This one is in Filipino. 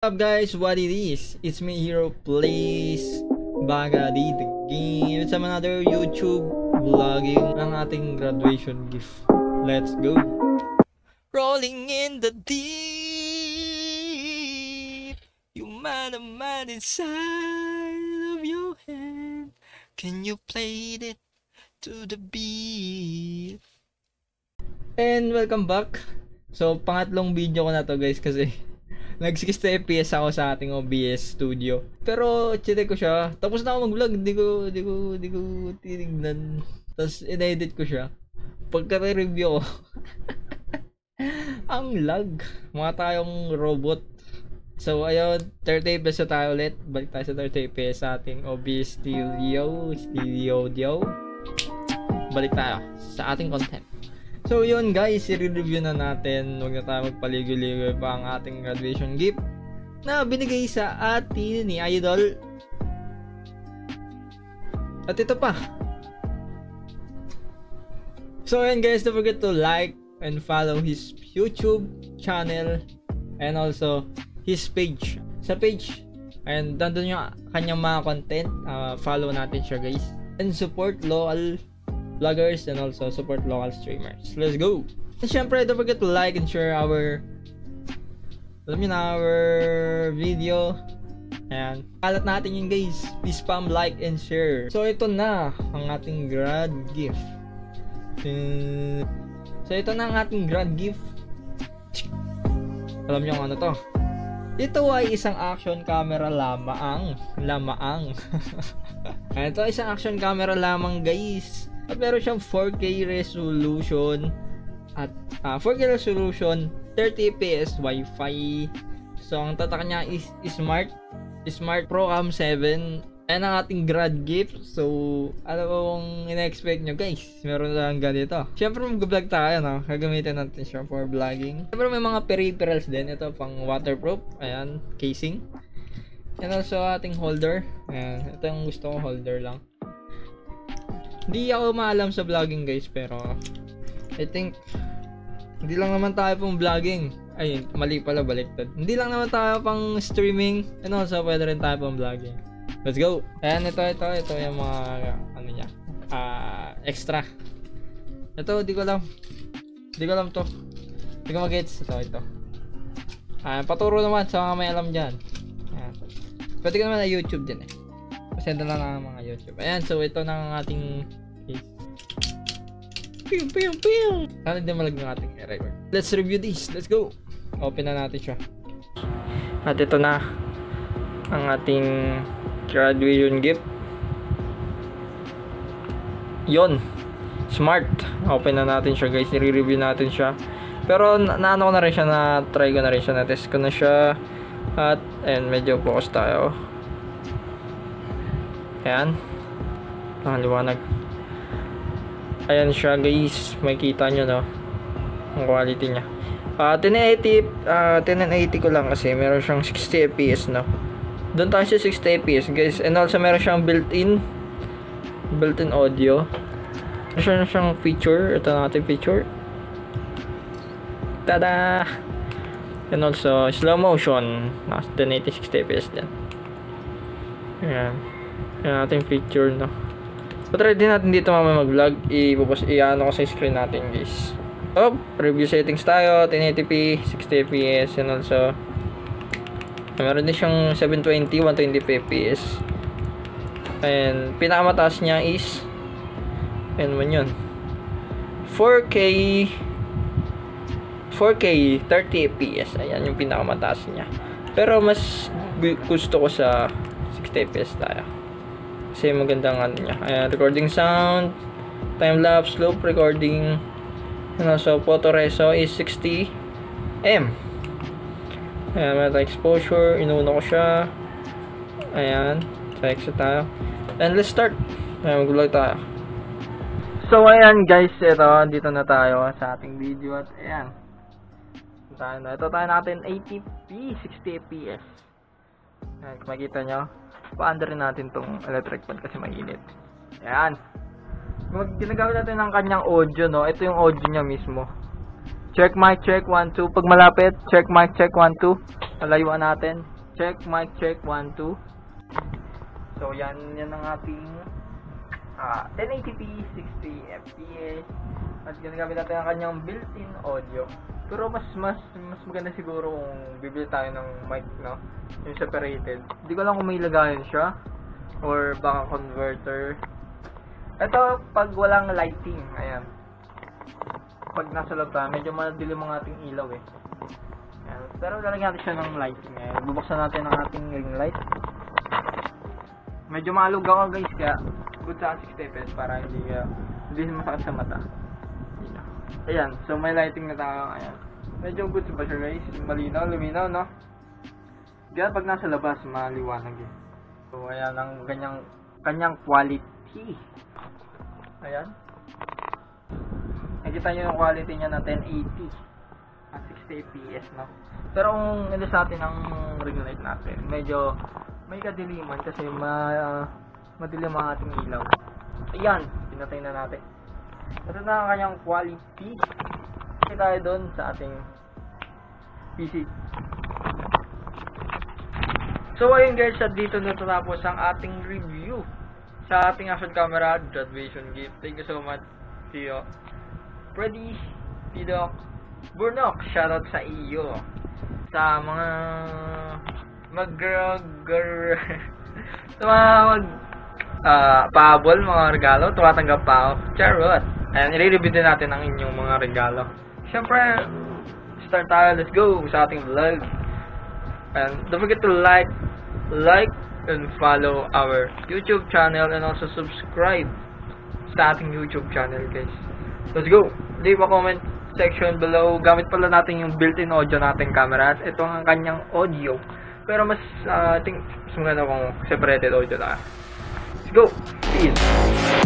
What's up guys, what it is? It's me Hero Plays Bagadi the game. It's another YouTube vlogging ng ating graduation gift. Let's go! Rolling in the deep, you man inside of your head. Can you play it to the beat? And welcome back. So pangatlong video ko na to guys kasi nag 60 FPS ako sa ating OBS studio. Pero chinek ko siya. Tapos na ako mag-vlog, hindi ko tinignan. Tapos in-edit ko siya. Pagka-review ko, ang lag. Mga tayong robot. So ayun, 30 FPS na tayo ulit. Balik tayo sa 30 FPS sa ating OBS studio. Balik tayo sa ating content. So yun guys, i-review na natin. Huwag na tayo magpaligoy-ligoy pa ang ating graduation gift na binigay sa atin ni Idol. At ito pa. So yun guys, don't forget to like and follow his YouTube channel and also his page. Sa page, and nandun yung kanyang mga content. Follow natin siya guys. And support local vloggers and also support local streamers. Let's go! And syempre, don't forget to like and share our video. Ayan. Kalat natin yun guys. Please spam like and share. So ito na ang ating grad gift. Alam nyo kung ano to? Ito ay isang action camera lamang. Ito ay isang action camera lamang guys. At meron siyang 4K resolution at 4K resolution, 30 fps Wi-Fi. So ang tatak niya is Smart Pro Cam 7. Ayan ang ating grad gift. So ano bang ina-expect nyo guys? Meron lang ganito. Siyempre mag-vlog tayo, no? Gagamitin natin siya for vlogging. Siyempre may mga peripherals din. Ito pang waterproof. Ayan, casing. And also ating holder. Ayan, ito yung gusto ko, holder lang. Hindi ako maalam sa vlogging guys, pero I think hindi lang naman tayo pang vlogging. Ay, mali pala, baliktad. Hindi lang naman tayo pang streaming, and also pwede rin tayo pang vlogging. Let's go! Ayan, ito yung mga ano niya, extra. Ito, di ko alam to. Di ko mag-gets. Ito. Paturo naman sa mga may alam dyan. Ayan. Pwede ko naman na YouTube din eh. Pasenda lang ang mga YouTube. Ayan, so ito na ang ating case. Sana din malag ng ating record. Let's review this. Let's go! Open na natin siya. At ito na ang ating graduation gift. Yon. Smart. Open na natin siya guys. I-review natin siya. Pero naano ko na rin siya, na-try ko na rin siya. Na-test ko na siya. At and medyo focus tayo. Ayan. Liwanag. Ayan siya guys. Makikita nyo no. Ang quality nya. 1080 ko lang kasi meron siyang 60 fps no. Doon tayo sa 60 fps guys. And also meron siyang built-in audio. Meron siyang feature. Ito na ating feature. Tada! And also slow motion. 1080 60 fps din. Ayan. Yan ating picture no. Patry din natin dito mamaya mag-vlog. I-ano ko sa screen natin guys. So, review settings tayo. 1080p, 60 fps, and also meron din siyang 720, 120 fps. And pinakamataas niya is and man yun 4K 30 fps. Ayan yung pinakamataas niya. Pero mas gusto ko sa 60 fps tayo. Kasi magandang ano niya. Ayan, recording sound, time-lapse, loop recording, and also photo reso is 60M. Ayan, meta exposure, inuuna ko siya. Ayan, sa exit tayo. And let's start. Ayan, mag-vlog tayo. So ayan guys, dito na tayo sa ating video. At ayan, ito tayo natin 80p, 60 fps. Ayan, kung makikita nyo, pa-under rin natin tong electric fan kasi mainit. Ayan. Ginagamit natin ng kanyang audio, no? Ito yung audio niya mismo. Check mic, check 1, 2. Pag malapit, check mic, check 1, 2. Palayuan natin. Check, mic check, 1, 2. So, yan ang ating 1080p, 60 fps. At ginagamit natin ang kanyang built-in audio. Pero mas maganda siguro kung bibili tayo ng mic, no? Yung separated. Hindi ko lang kung may lagayan siya or baka converter. Ito pag walang lighting, ayan. Pag nasa loob tayo, medyo madilim ang ating ilaw eh. Ayan. Pero lalagyan natin siya ng lighting. Ayan. Bubuksan natin ang ating ring light. Medyo malug ako guys, kaya good sa 60 fps para hindi masakit sa mata. Ayan, so may lighting na tayo. Ayan. Medyo good ba siya guys? Malinaw, luminaw, no? Kaya pag nasa labas, maliwanag eh. So ayan ang kanyang quality. Ayan. Nakita nyo yung quality niya na 1080 at 60 fps, no? Pero kung ilis natin ang ring light natin, medyo may kadiliman kasi madilim ang ating ilaw. Ayan, pinatay na natin. Ito na ang kanyang quality. Kasi tayo doon sa ating PC. So ayun guys, at dito natatapos ang ating review sa ating action camera graduation gift. Thank you so much, Tio Freddy, Tidok, Burnok, shoutout sa iyo. Sa mga sa mga pahabol, mga regalo, tumatanggap pa ako. Charot! Ayan, i-review din natin ang inyong mga regalo. Siyempre, start tayo, let's go sa ating vlog. And don't forget to like and follow our YouTube channel and also subscribe sa ating YouTube channel guys. Let's go! Leave a comment section below. Gamit pala natin yung built-in audio natin cameras. Ito ang kanyang audio. Pero mas, I think, mas maganda kung separated audio na. Let's go! Peace!